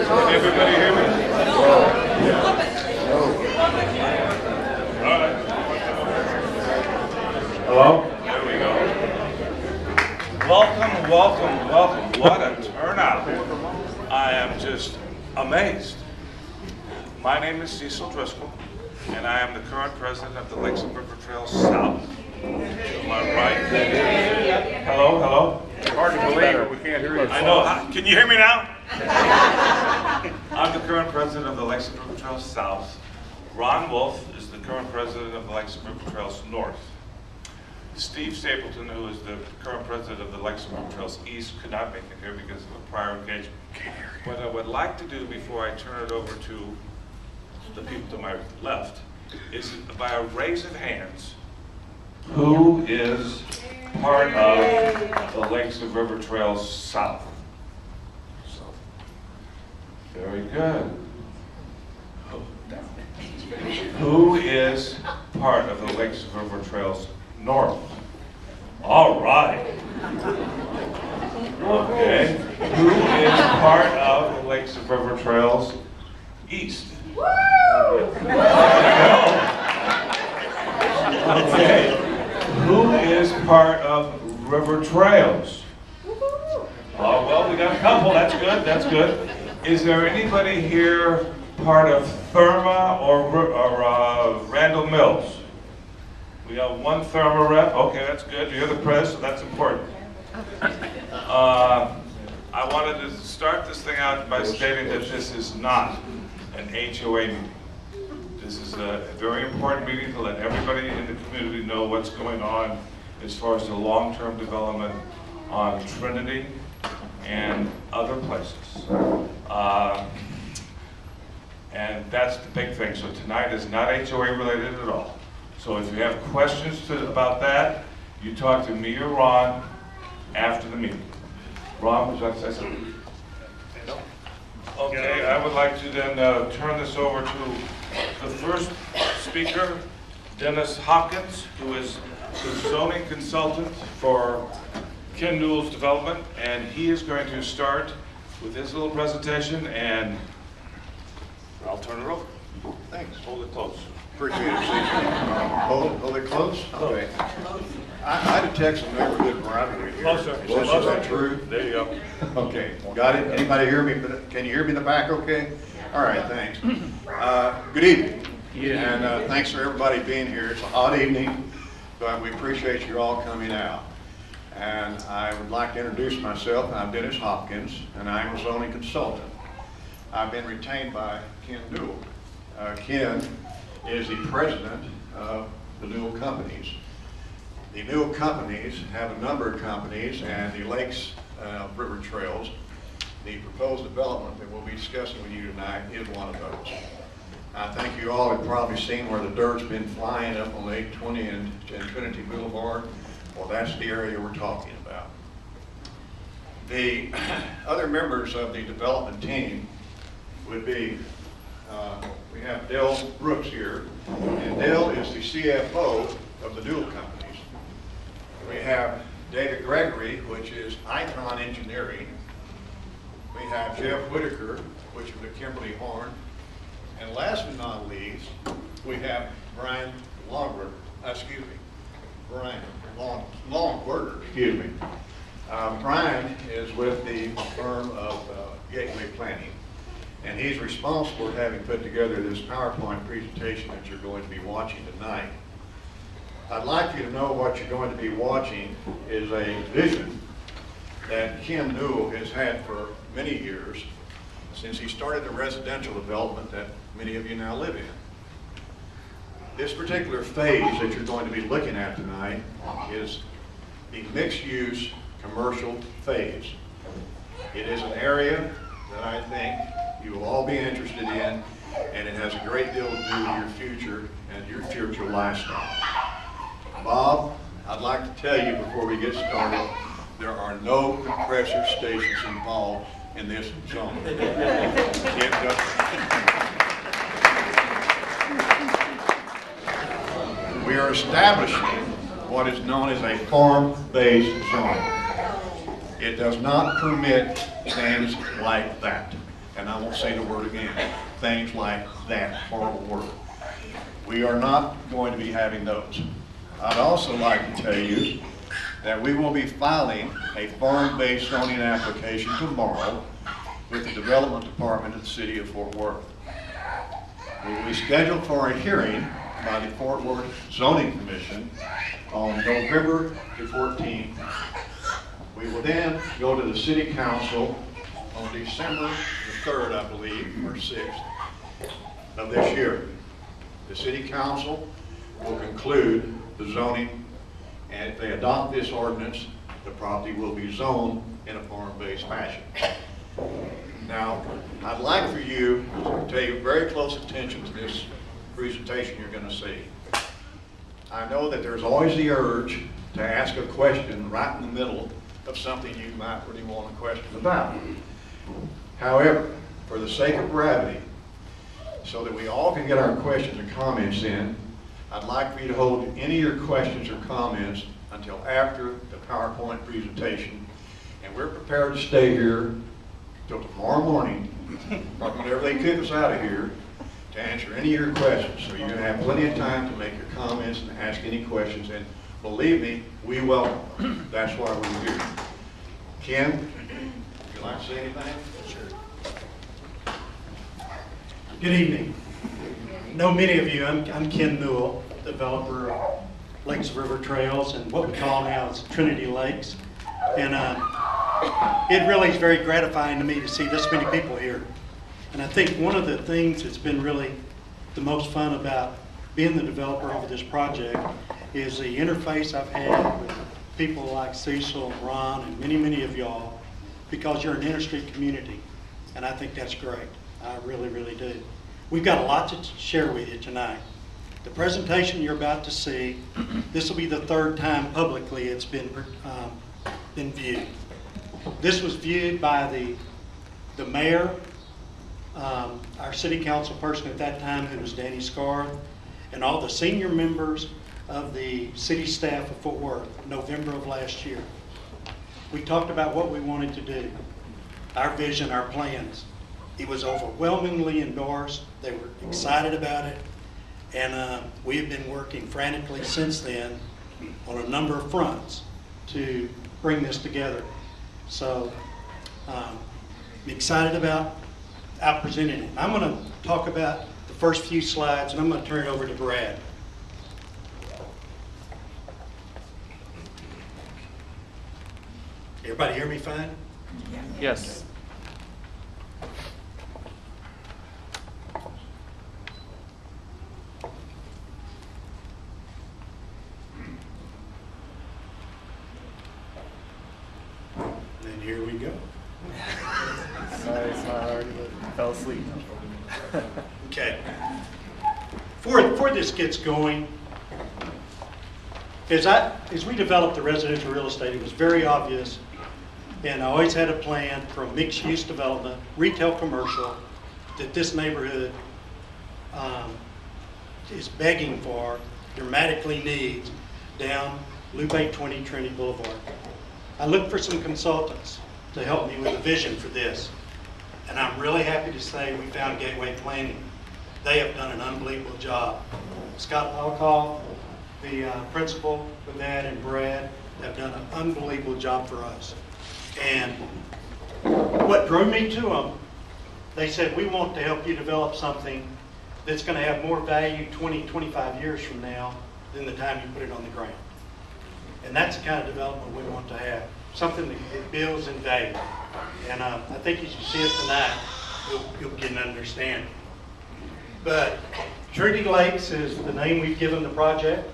Can everybody hear me? All right. Hello? There we go. Welcome, welcome, welcome. What a turnout. I am just amazed. My name is Cecil Driscoll, and I am the current president of the Lakes and River Trails South. To my right. Hello, hello. Hard to believe it, we can't hear you. I know. Can you hear me now? I'm the current president of the Lakes and River Trails South. Ron Wolf is the current president of the Lakes and River Trails North. Steve Stapleton, who is the current president of the Lakes and River Trails East, could not make it here because of a prior engagement. What I would like to do before I turn it over to the people to my left is, by a raise of hands, who is part of the Lakes and River Trails South? So, very good. Who is part of the Lakes and River Trails North? All right. Okay. Who is part of the Lakes and River Trails East? Okay. Who is part of River Trails? Oh, well, we got a couple. That's good. That's good. Is there anybody here part of Therma or Randall Mills? We have one Therma rep. Okay, that's good. You're the press, so that's important. I wanted to start this thing out by stating that this is not an HOA meeting. This is a very important meeting to let everybody in the community know what's going on as far as the long-term development on Trinity and other places. And that's the big thing. So tonight is not HOA related at all. So if you have questions about that, you talk to me or Ron after the meeting. Ron, would you like to say something? Okay, I would like to then turn this over to the first speaker, Dennis Hopkins, who is the zoning consultant for Ken Newell's development, and he is going to start with his little presentation, and I'll turn it over. Thanks. Hold it close. Appreciate it, Cecil. Hold it close? Okay. I detect some neighborhood rivalry here. Closer. Is that true? There you go. Okay, got it. Anybody hear me? Can you hear me in the back okay? All right, thanks. Good evening. Yeah. And thanks for everybody being here. It's a hot evening, but we appreciate you all coming out. And I would like to introduce myself. I'm Dennis Hopkins, and I'm a zoning consultant. I've been retained by Ken Newell. Ken is the president of the Newell Companies. The Newell Companies have a number of companies, and the Lakes River Trails, the proposed development that we'll be discussing with you tonight, is one of those. I think you all have probably seen where the dirt's been flying up on 820 and Trinity Blvd. Well, that's the area we're talking about. The other members of the development team would be, we have Dale Brooks here, and Dale is the CFO of the Newell Companies. We have David Gregory, which is Icon Engineering. We have Jeff Whitaker, which is the Kimberly Horn. And last but not least, we have Brian Longworth, Longworth, excuse me. Brian is with the firm of Gateway Planning, and he's responsible for having put together this PowerPoint presentation that you're going to be watching tonight. I'd like you to know what you're going to be watching is a vision that Ken Newell has had for many years since he started the residential development that many of you now live in. This particular phase that you're going to be looking at tonight is the mixed-use commercial phase. It is an area that I think you will all be interested in, and it has a great deal to do with your future and your future lifestyle. Bob, I'd like to tell you before we get started, there are no compressor stations involved in this zone. We are establishing what is known as a farm-based zone. It does not permit things like that. and I won't say the word again, things like that horrible word. We are not going to be having those. I'd also like to tell you that we will be filing a farm-based zoning application tomorrow with the Development Department of the City of Fort Worth. We will be scheduled for a hearing by the Fort Worth Zoning Commission on November the 14th. We will then go to the City Council on December the 3rd, I believe, or 6th of this year. The City Council will conclude the zoning, and if they adopt this ordinance, the property will be zoned in a farm-based fashion. Now, I'd like for you to pay very close attention to this presentation you're going to see. I know that there's always the urge to ask a question right in the middle of something you might really want a question about. However, for the sake of brevity, so that we all can get our questions and comments in, I'd like for you to hold any of your questions or comments until after the PowerPoint presentation. And we're prepared to stay here till tomorrow morning, or whenever they kick us out of here, to answer any of your questions. So you're going to have plenty of time to make your comments and ask any questions. And believe me, we welcome them. That's why we're here. Ken, would you like to say anything? Sure. Good evening. I know many of you. I'm Ken Newell, developer of Lakes River Trails and what we call now is Trinity Lakes. And it really is very gratifying to me to see this many people here. And I think one of the things that's been really the most fun about being the developer over this project is the interface I've had with people like Cecil and Ron and many, many of y'all, because you're an interstate community. And I think that's great. I really, really do. We've got a lot to share with you tonight. The presentation you're about to see, this will be the third time publicly it's been viewed. This was viewed by the mayor, our city council person at that time, who was Danny Scarth, and all the senior members of the city staff of Fort Worth, November of last year. We talked about what we wanted to do, our vision, our plans. It was overwhelmingly endorsed. They were excited about it. And we have been working frantically since then on a number of fronts to bring this together. So I'm excited about presenting it. I'm going to talk about the first few slides, and I'm going to turn it over to Brad. Everybody hear me fine? Yes. And here we go. Sorry, it's not hard. I fell asleep. Okay. Before this gets going, as we developed the residential real estate, it was very obvious, and I always had a plan for a mixed-use development, retail, commercial, that this neighborhood is begging for, dramatically needs, down Loop 820 Trinity Boulevard. I looked for some consultants to help me with a vision for this, and I'm really happy to say we found Gateway Planning. They have done an unbelievable job. Scott Alcoff, the principal with that, and Brad have done an unbelievable job for us. And what drove me to them, they said, we want to help you develop something that's going to have more value 20, 25 years from now than the time you put it on the ground. And that's the kind of development we want to have, something that builds in value. And I think as you see it tonight, you'll get an understanding. But Trinity Lakes is the name we've given the project.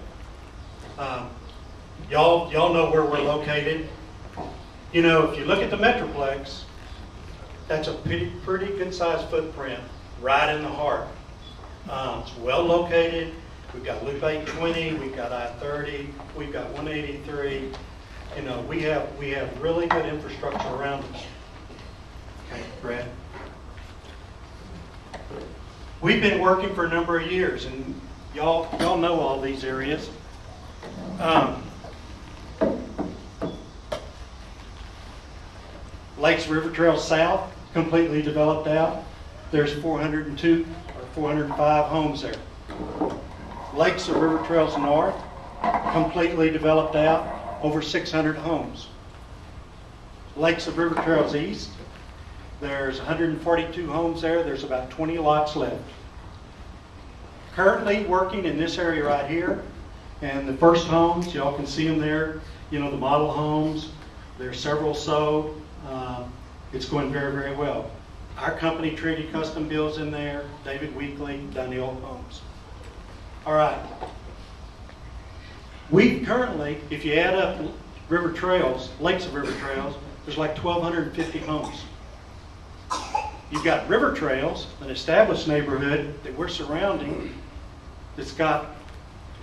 Y'all know where we're located. You know, if you look at the Metroplex, that's a pretty good sized footprint right in the heart. It's well located. We've got Loop 820, we've got I-30, we've got 183. You know, we have really good infrastructure around us. Okay, Brad. We've been working for a number of years, and y'all know all these areas. Lakes River Trail South, completely developed out. There's 402 or 405 homes there. Lakes of River Trails North, completely developed out, over 600 homes. Lakes of River Trails East, there's 142 homes there. There's about 20 lots left. Currently working in this area right here, and the first homes, y'all can see them there, you know, the model homes. There's several sold. It's going very, very well. Our company, Trinity Custom Builds in there, David Weekly, Newell Homes. All right. We currently, if you add up river trails, lakes of river trails, there's like 1,250 homes. You've got river trails, an established neighborhood that we're surrounding that's got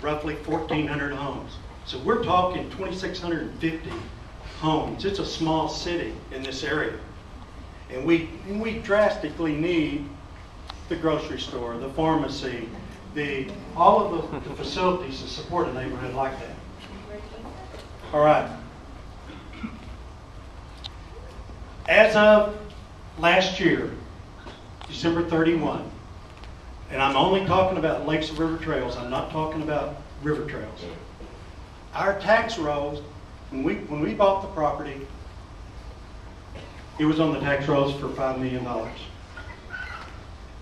roughly 1,400 homes. So we're talking 2,650 homes. It's a small city in this area. And we drastically need the grocery store, the pharmacy, all of the facilities to support a neighborhood like that. All right. As of last year, December 31, and I'm only talking about Lakes of River Trails, I'm not talking about river trails. Our tax rolls, when we bought the property, it was on the tax rolls for $5 million.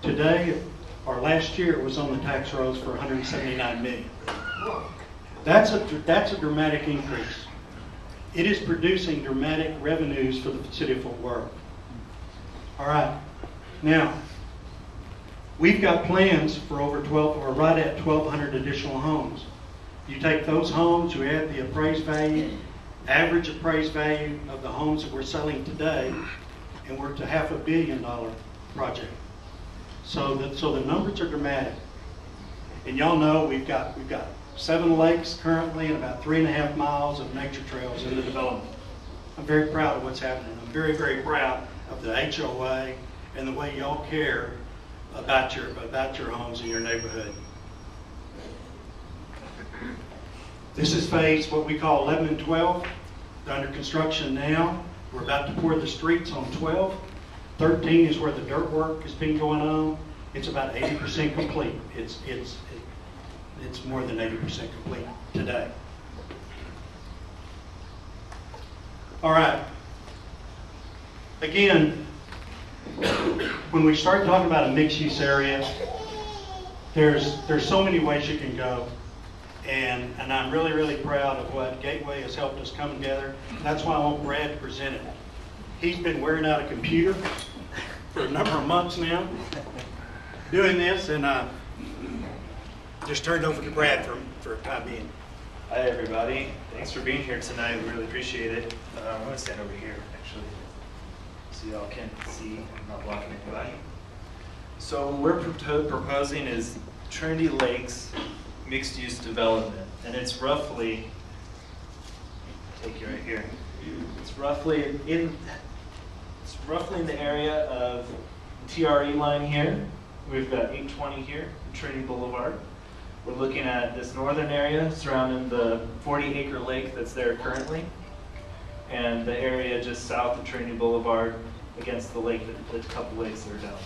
Today, or last year, it was on the tax rolls for $179 million. That's a dramatic increase. It is producing dramatic revenues for the city of Fort Worth. All right. Now, we've got plans for over 12, or right at 1,200 additional homes. You take those homes, you add the appraised value, average appraised value of the homes that we're selling today, and we're to $500 million project. So the numbers are dramatic. And y'all know we've got 7 lakes currently and about 3.5 miles of nature trails in the development. I'm very proud of what's happening. I'm very, very proud of the HOA and the way y'all care about your homes in your neighborhood. This is phase what we call 11 and 12. They're under construction now. We're about to pour the streets on 12. 13 is where the dirt work has been going on. It's about 80% complete. It's more than 80% complete today. All right. Again, when we start talking about a mixed-use area, there's so many ways you can go. And I'm really, really proud of what Gateway has helped us come together. That's why I want Brad to present it. He's been wearing out a computer for a number of months now doing this, and just turned over to Brad for a time being. Hi everybody, thanks for being here tonight. We really appreciate it. I'm going to stand over here actually, so y'all can see I'm not blocking anybody. So what we're proposing is Trinity Lakes mixed-use development, and it's roughly, take you right here. It's roughly in the area of the TRE line here. We've got 820 here, Trinity Boulevard. We're looking at this northern area surrounding the 40-acre lake that's there currently, and the area just south of Trinity Boulevard against the lake, the couple lakes that are down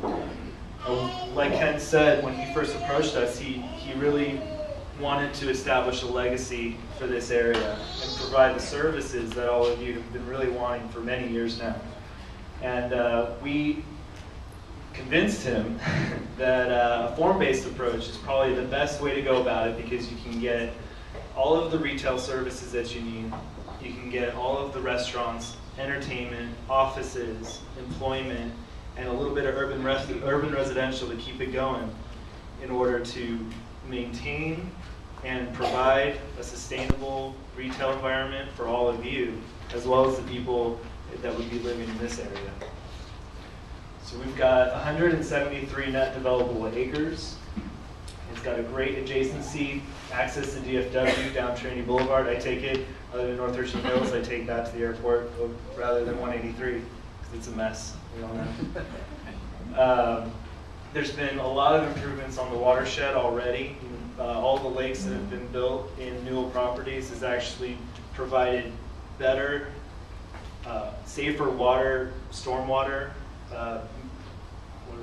there. Like Ken said, when he first approached us, he really wanted to establish a legacy for this area and provide the services that all of you have been really wanting for many years now. And we convinced him that a form-based approach is probably the best way to go about it, because you can get all of the retail services that you need. You can get all of the restaurants, entertainment, offices, employment, and a little bit of urban residential to keep it going in order to maintain and provide a sustainable retail environment for all of you, as well as the people that would be living in this area. So we've got 173 net developable acres. It's got a great adjacency, access to DFW down Trinity Boulevard. I take it, other than North Richland Hills, I take that to the airport rather than 183, because it's a mess. We all know. There's been a lot of improvements on the watershed already. All the lakes that have been built in Newell properties has actually provided better safer water, stormwater, what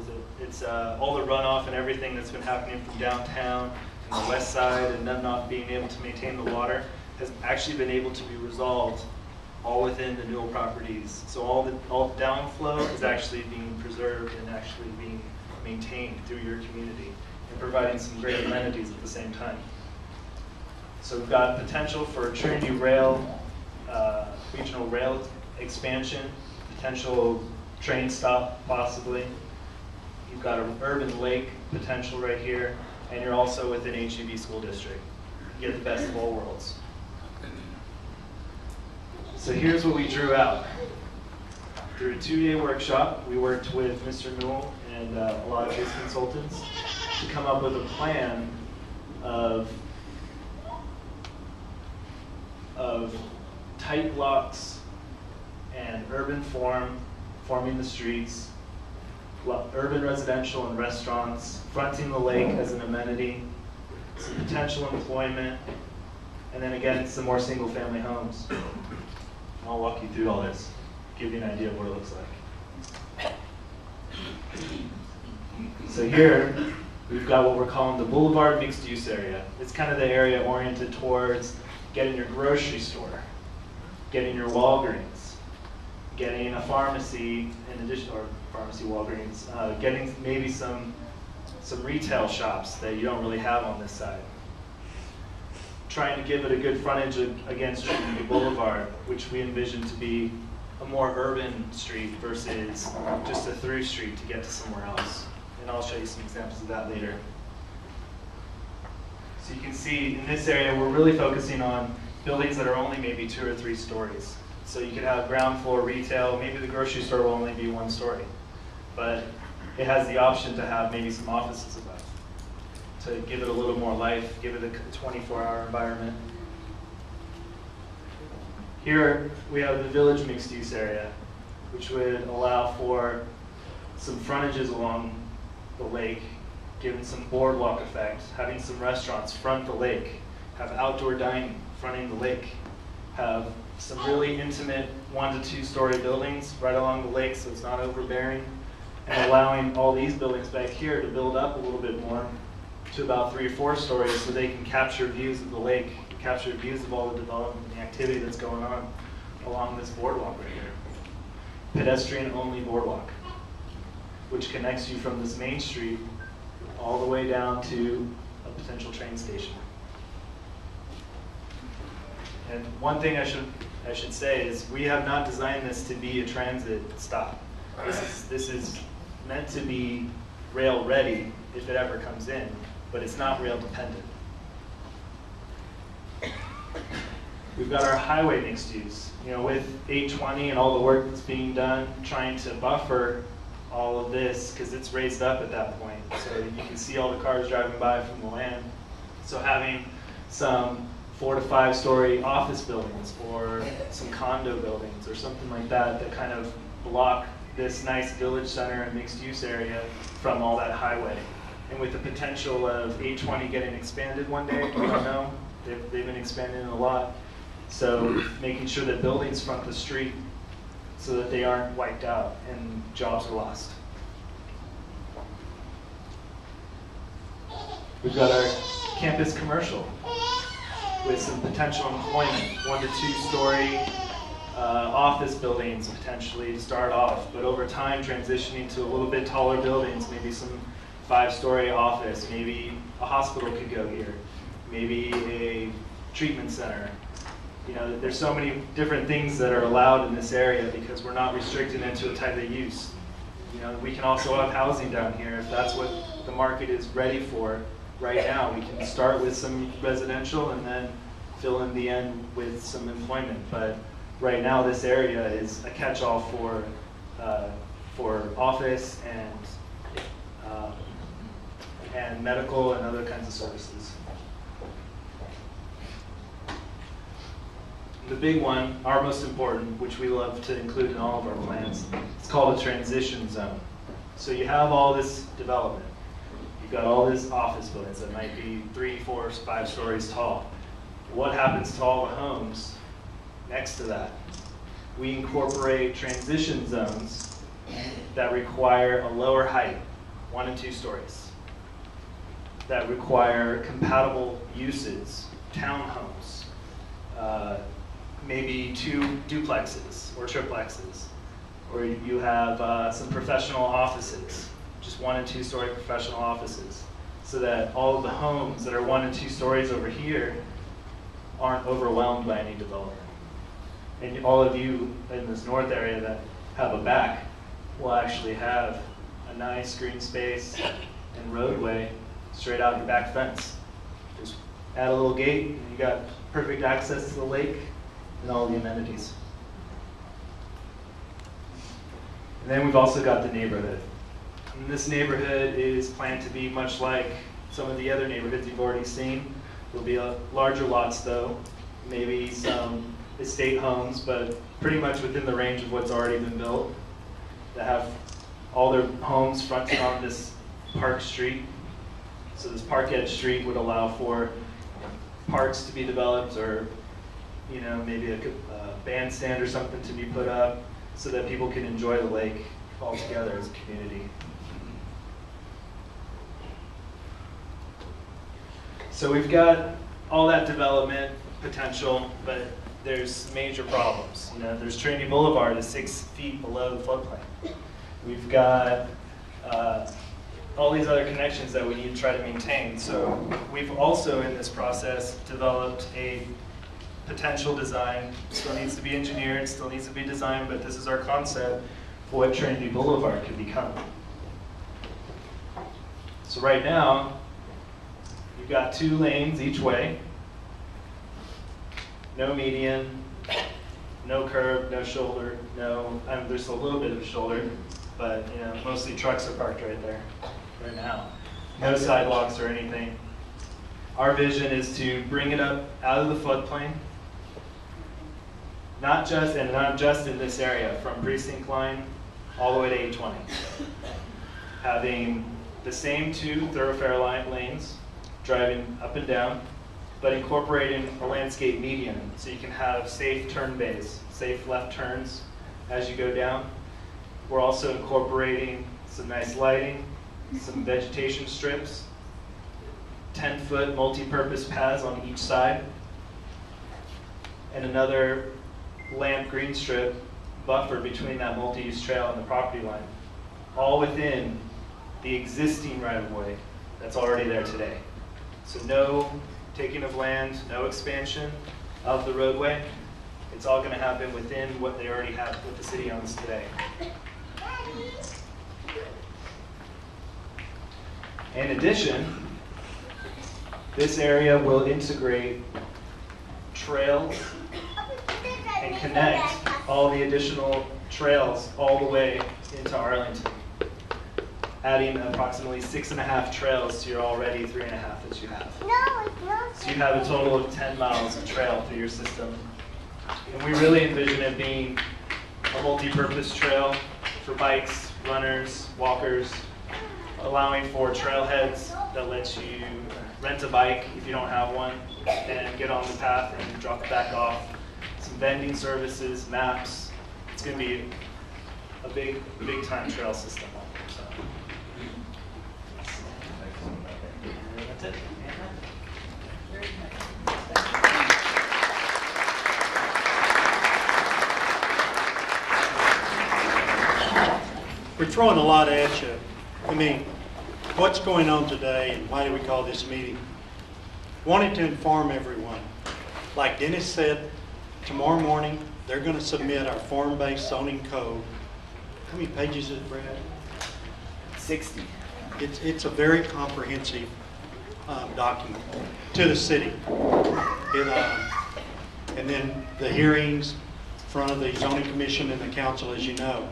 is it? It's all the runoff and everything that's been happening from downtown and the west side, and them not being able to maintain the water has actually been able to be resolved all within the Newell properties. So all downflow is actually being preserved and actually being maintained through your community and providing some great amenities at the same time. So we've got potential for Trinity Rail, regional rail expansion, potential train stop possibly. You've got an urban lake potential right here, and you're also within HEB school district. You get the best of all worlds. So here's what we drew out. Through a 2-day workshop, we worked with Mr. Newell and a lot of his consultants to come up with a plan of tight blocks and urban forming the streets, urban residential and restaurants, fronting the lake as an amenity, some potential employment, and then again, some more single-family homes. I'll walk you through all this, give you an idea of what it looks like. So here, we've got what we're calling the Boulevard mixed-use area. It's kind of the area oriented towards getting your grocery store, getting your Walgreens, getting a pharmacy in addition, or pharmacy Walgreens, getting maybe some retail shops that you don't really have on this side. Trying to give it a good frontage against Trinity Boulevard, which we envision to be a more urban street versus just a through street to get to somewhere else. And I'll show you some examples of that later. So you can see in this area, we're really focusing on buildings that are only maybe 2 or 3 stories. So you could have ground floor retail, maybe the grocery store will only be 1 story. But it has the option to have maybe some offices above, to give it a little more life, give it a 24-hour environment. Here we have the village mixed-use area, which would allow for some frontages along the lake, giving some boardwalk effect, having some restaurants front the lake, have outdoor dining fronting the lake, have some really intimate 1 to 2 story buildings right along the lake so it's not overbearing, and allowing all these buildings back here to build up a little bit more to about 3 or 4 stories so they can capture views of the lake, capture views of all the development and the activity that's going on along this boardwalk right here. Pedestrian-only boardwalk, which connects you from this main street all the way down to a potential train station. And one thing I should say is we have not designed this to be a transit stop. This is meant to be rail ready if it ever comes in, but it's not rail dependent. We've got our highway mixed use. You know, with 820 and all the work that's being done, trying to buffer all of this because it's raised up at that point. So you can see all the cars driving by from the land. So having some 4 to 5 story office buildings or some condo buildings or something like that that kind of block this nice village center and mixed use area from all that highway. And with the potential of 820 getting expanded one day, we don't know. They've been expanding a lot. So making sure that buildings front the street so that they aren't wiped out and jobs are lost. We've got our campus commercial with some potential employment, 1 to 2 story office buildings potentially to start off, but over time transitioning to a little bit taller buildings, maybe some 5-story office, maybe a hospital could go here, maybe a treatment center. You know, there's so many different things that are allowed in this area because we're not restricting it to a type of use. You know, we can also have housing down here if that's what the market is ready for right now. We can start with some residential and then fill in the end with some employment. But right now, this area is a catch-all for office and medical and other kinds of services. The big one, our most important, which we love to include in all of our plans, it's called a transition zone. So you have all this development. You've got all this office buildings that might be 3, 4, 5 stories tall. What happens to all the homes next to that? we incorporate transition zones that require a lower height, 1 and 2 stories, that require compatible uses, townhomes, maybe 2 duplexes or triplexes, or you have some professional offices, just 1 and 2 story professional offices, so that all of the homes that are 1 and 2 stories over here aren't overwhelmed by any development. And all of you in this north area that have a back will actually have a nice green space and roadway straight out your back fence. Just add a little gate and you got perfect access to the lake and all the amenities. And then we've also got the neighborhood. And this neighborhood is planned to be much like some of the other neighborhoods you've already seen. There'll be larger lots though, maybe some estate homes, but pretty much within the range of what's already been built, that have all their homes fronted on this park street. So this park edge street would allow for parks to be developed, or maybe a bandstand or something to be put up so that people can enjoy the lake all together as a community. So we've got all that development potential, but there's major problems. There's Trinity Boulevard is 6 feet below the floodplain. We've got all these other connections that we need to try to maintain. So we've also, in this process, developed a potential design. Still needs to be engineered, still needs to be designed, but this is our concept for what Trinity Boulevard could become. So right now, you've got 2 lanes each way, no median, no curb, no shoulder, there's a little bit of a shoulder, but mostly trucks are parked right there, right now. No sidewalks or anything. Our vision is to bring it up out of the floodplain, not just in this area, from Precinct Line all the way to 820. Having the same 2 thoroughfare lanes, driving up and down, but incorporating a landscape median so you can have safe turn bays, safe left turns as you go down. We're also incorporating some nice lighting, some vegetation strips, 10-foot multi-purpose paths on each side, and another lamp green strip buffer between that multi-use trail and the property line, all within the existing right-of-way that's already there today. So no taking of land, no expansion of the roadway. It's all going to happen within what they already have, what the city owns today. In addition, this area will integrate trails and connect all the additional trails all the way into Arlington, adding approximately 6.5 trails to your already 3.5 that you have. So you have a total of 10 miles of trail through your system. And we really envision it being a multi-purpose trail for bikes, runners, walkers, allowing for trailheads that lets you rent a bike if you don't have one and get on the path and drop it back off. Some vending services, maps. It's going to be a big time trail system. So. That's it. We're throwing a lot at you. I mean, what's going on today and why do we call this meeting? Wanted to inform everyone. Like Dennis said, tomorrow morning they're going to submit our form-based zoning code. How many pages is it, Brad? 60. It's a very comprehensive document to the city. And then the hearings in front of the zoning commission and the council, as you know.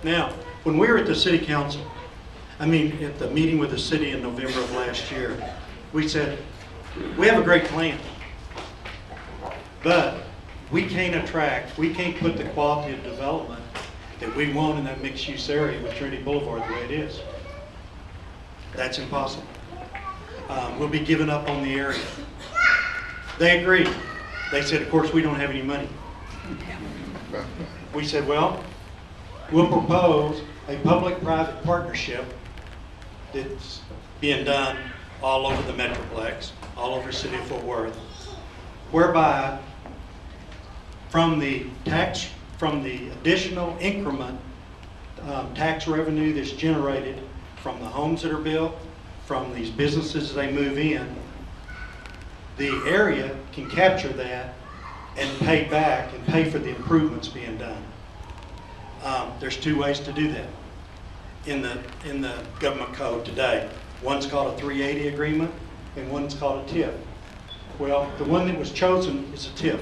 Now, when we were at the city council, at the meeting with the city in November of last year, we said, we have a great plan, but we can't put the quality of development that we want in that mixed-use area with Trinity Boulevard the way it is. That's impossible. We'll be giving up on the area. They agreed. They said, of course, we don't have any money. we said, well, we'll propose a public-private partnership that's being done all over the Metroplex, all over the city of Fort Worth, whereby from the additional increment tax revenue that's generated from the homes that are built, from these businesses they move in, the area can capture that and pay back and pay for the improvements being done. There's two ways to do that in the government code today. One's called a 380 agreement and one's called a TIF. Well, the one that was chosen is a TIF,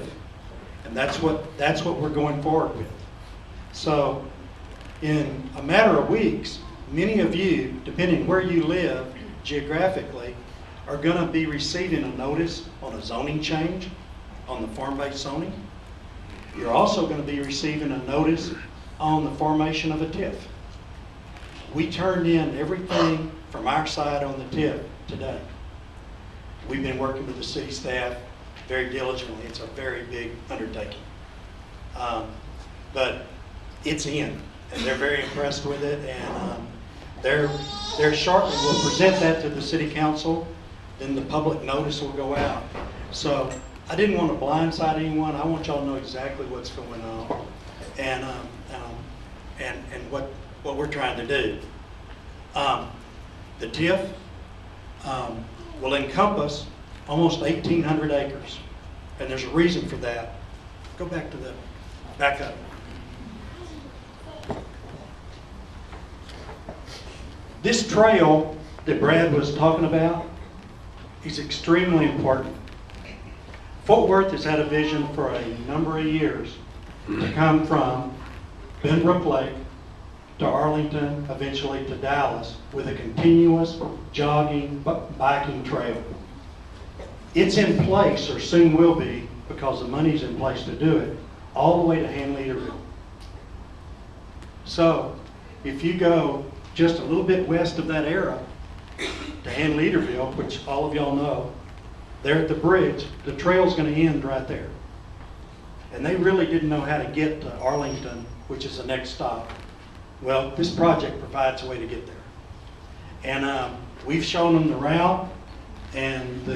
and that's what we're going forward with. So in a matter of weeks, many of you, depending where you live geographically, are going to be receiving a notice on a zoning change on the farm-based zoning. You're also going to be receiving a notice on the formation of a TIF. We turned in everything from our side on the TIF today. We've been working with the city staff very diligently. It's a very big undertaking. But it's in, and they're very impressed with it, and they're shortly will present that to the city council, then the public notice will go out. So I didn't want to blindside anyone. I want y'all to know exactly what's going on and what we're trying to do. The TIF will encompass almost 1,800 acres, and there's a reason for that. Go back to back up. This trail that Brad was talking about is extremely important. Fort Worth has had a vision for a number of years to come from Benbrook Lake to Arlington, eventually to Dallas, with a continuous jogging, biking trail. It's in place, or soon will be, because the money's in place to do it, all the way to Hand-Leaderville. So, if you go just a little bit west of that arrow to Hand-Leaderville, which all of y'all know, there at the bridge, the trail's going to end right there. And they really didn't know how to get to Arlington, which is the next stop. Well, this project provides a way to get there. And we've shown them the route, and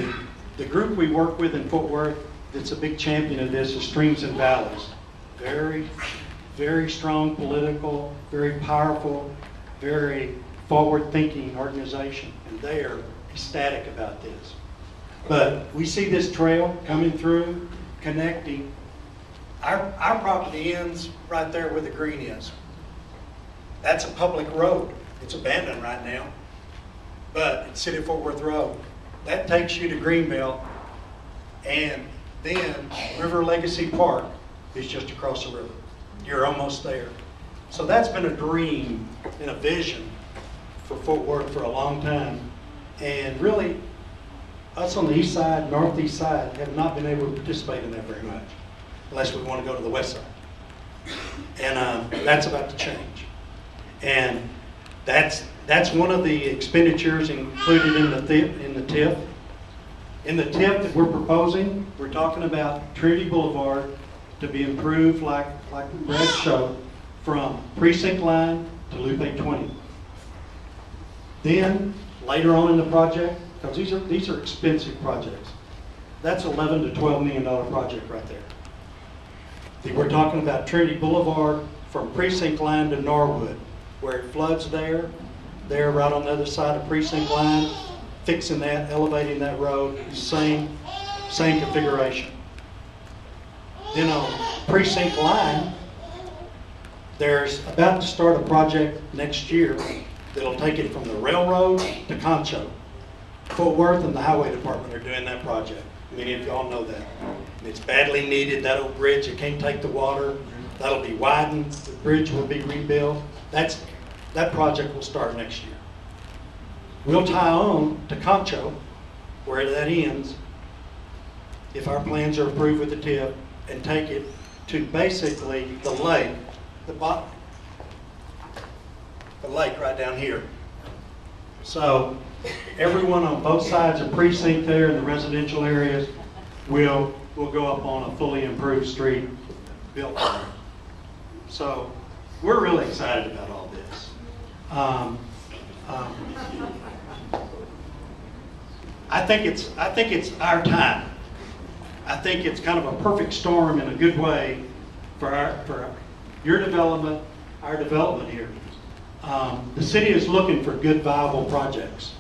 the group we work with in Fort Worth that's a big champion of this is Streams and Valleys. Very, very strong political, very powerful, very forward-thinking organization, and they are ecstatic about this. But we see this trail coming through, connecting. Our property ends right there where the green is. That's a public road. It's abandoned right now, but it's City of Fort Worth Road. That takes you to Greenbelt, and then River Legacy Park is just across the river. You're almost there. So that's been a dream and a vision for Fort Worth for a long time. And really, us on the east side, northeast side, have not been able to participate in that very much, unless we want to go to the west side. And that's about to change. And that's one of the expenditures included in the TIF. In the TIF that we're proposing, we're talking about Trinity Blvd to be improved like Brad showed, from precinct line to Loop 820. Then, later on in the project, because these are expensive projects, that's $11 to $12 million project right there. We're talking about Trinity Blvd from precinct line to Norwood, where it floods there right on the other side of precinct line, fixing that, elevating that road, same configuration. Then on precinct line, there's about to start a project next year that'll take it from the railroad to Concho. Fort Worth and the Highway Department are doing that project. Many of y'all know that. And it's badly needed. That old bridge, it can't take the water. That'll be widened. The bridge will be rebuilt. That project will start next year. We'll tie on to Concho, where that ends, if our plans are approved with the TIF, and take it to basically the lake, the lake right down here. So everyone on both sides of precinct there in the residential areas will go up on a fully improved street built. So we're really excited about all this. I think it's our time. I think it's kind of a perfect storm in a good way for your development, our development here. The city is looking for good, viable projects.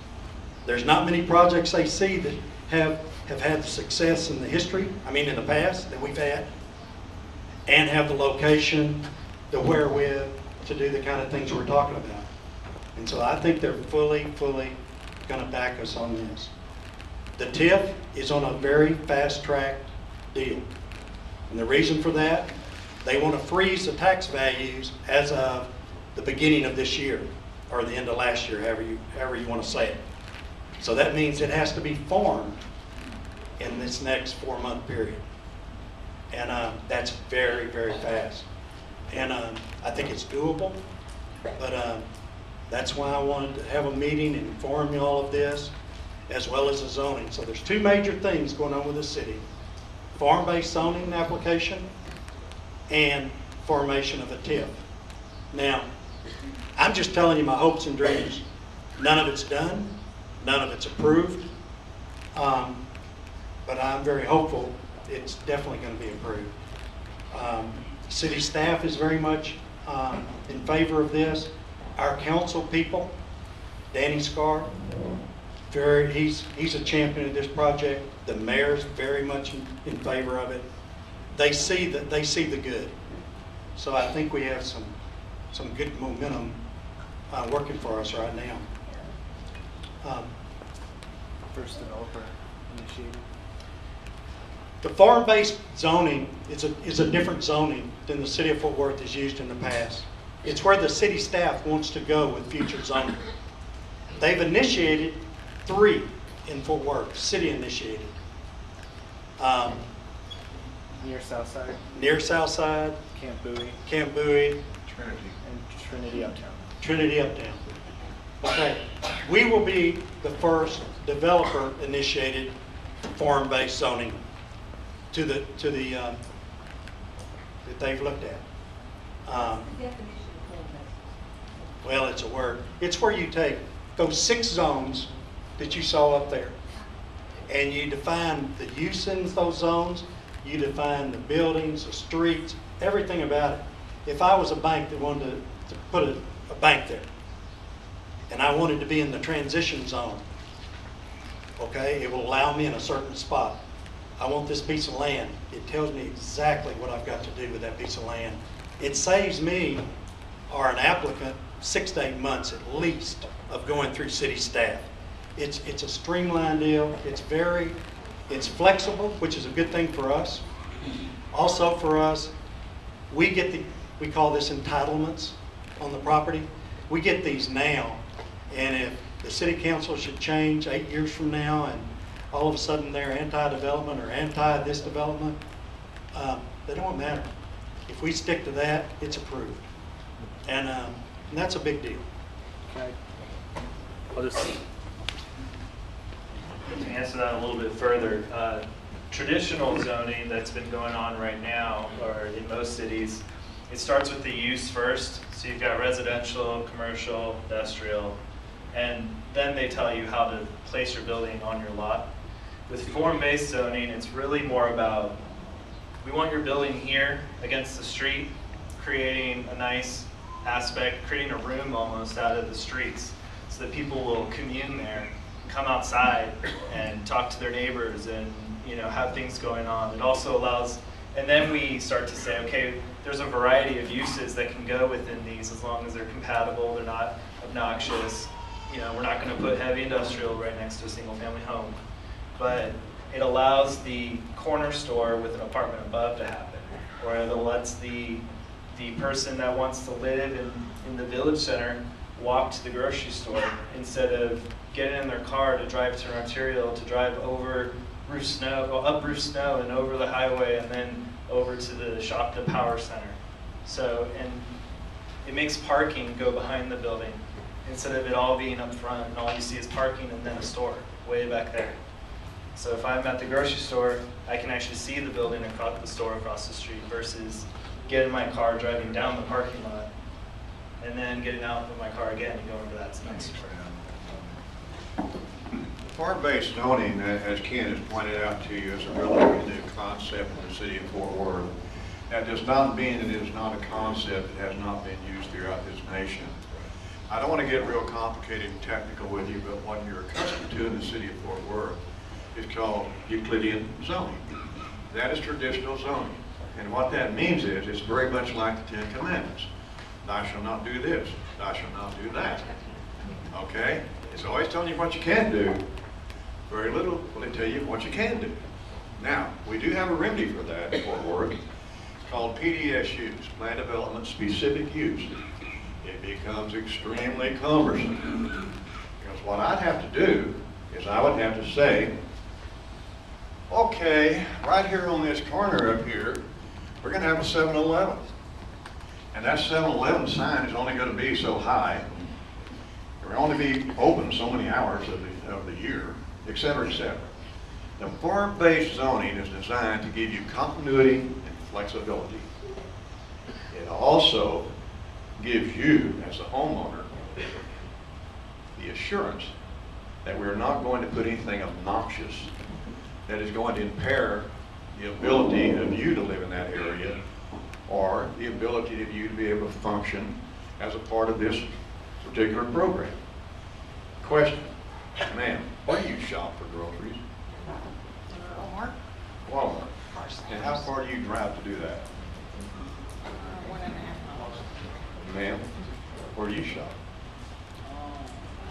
There's not many projects they see that have had the success in the history, in the past that we've had, and have the location, the wherewith to do the kind of things we're talking about. And so I think they're fully going to back us on this. The TIF is on a very fast-track deal. And the reason for that, they want to freeze the tax values as of the beginning of this year, or the end of last year, however you want to say it. So that means it has to be formed in this next 4-month period. And that's very, very fast. And I think it's doable, but that's why I wanted to have a meeting and inform you all of this, as well as the zoning. So there's 2 major things going on with the city: farm-based zoning application and formation of a TIF. Now, I'm just telling you my hopes and dreams. None of it's done, none of it's approved, but I'm very hopeful it's definitely going to be approved. City staff is very much in favor of this. Our council people, Danny Scar, he's a champion of this project. The mayor's very much in favor of it. They see the good. So I think we have some good momentum working for us right now. First developer initiated. The farm-based zoning is a different zoning than the city of Fort Worth has used in the past. It's where the city staff wants to go with future zoning. They've initiated 3 in Fort Worth, city initiated. Near Southside, Near Southside, Camp Bowie, Trinity. and Trinity Uptown. Trinity Uptown. Okay, we will be the first developer initiated farm-based zoning to the that they've looked at. Well, it's a word. It's where you take those 6 zones that you saw up there, and you define the use in those zones. You define the buildings, the streets, everything about it. If I was a bank that wanted to put a bank there, and I wanted to be in the transition zone, okay, it will allow me in a certain spot. I want this piece of land. It tells me exactly what I've got to do with that piece of land. It saves me, or an applicant, 6 to 8 months at least of going through city staff. It's a streamlined deal. It's flexible, which is a good thing for us. Also for us, we call this entitlements on the property. We get these now, and if the city council should change 8 years from now and all of a sudden they're anti-development or anti-this development, they don't matter. If we stick to that, it's approved. And that's a big deal. Okay. I'll just. To answer that a little bit further, traditional zoning that's been going on right now, or in most cities, it starts with the use first. So you've got residential, commercial, industrial, and then they tell you how to place your building on your lot. With form-based zoning, it's really more about, we want your building here against the street, creating a nice aspect, creating a room almost out of the streets, so that people will commune there, come outside and talk to their neighbors and have things going on. It also allows, and then we start to say, okay, there's a variety of uses that can go within these as long as they're compatible, they're not obnoxious. We're not going to put heavy industrial right next to a single family home. But it allows the corner store with an apartment above to happen, or it lets the person that wants to live in the village center walk to the grocery store instead of getting in their car to drive to an arterial, to drive over roof snow, up roof snow and over the highway and then over to the shop, the power center. So, and it makes parking go behind the building instead of it all being up front and all you see is parking and then a store way back there. So if I'm at the grocery store, I can actually see the building across the store across the street versus get in my car, driving down the parking lot, and then getting out of my car again and going to that next store. Farm-based zoning, as Ken has pointed out to you, is a relatively new concept in the city of Fort Worth. That does not mean it is not a concept that has not been used throughout this nation. I don't want to get real complicated and technical with you, but what you're accustomed to in the city of Fort Worth is called Euclidean zoning. That is traditional zoning. And what that means is it's very much like the Ten Commandments. Thou shalt not do this, thou shalt not do that. Okay? It's always telling you what you can do. Very little will it tell you what you can do. Now, we do have a remedy for that in Fort Worth. It's called PDSUs, Plan Development Specific Use. It becomes extremely cumbersome. Because what I'd have to do is I would have to say, okay, right here on this corner up here, we're going to have a 7-Eleven. And that 7-Eleven sign is only going to be so high. It will only be open so many hours of the year, et cetera, et cetera. The farm-based zoning is designed to give you continuity and flexibility. It also gives you, as the homeowner, the assurance that we're not going to put anything obnoxious that is going to impair the ability of you to live in that area or the ability of you to be able to function as a part of this particular program. Question, ma'am, where do you shop for groceries? Walmart. Walmart. And how far do you drive to do that? 1.5 miles. Ma'am, where do you shop?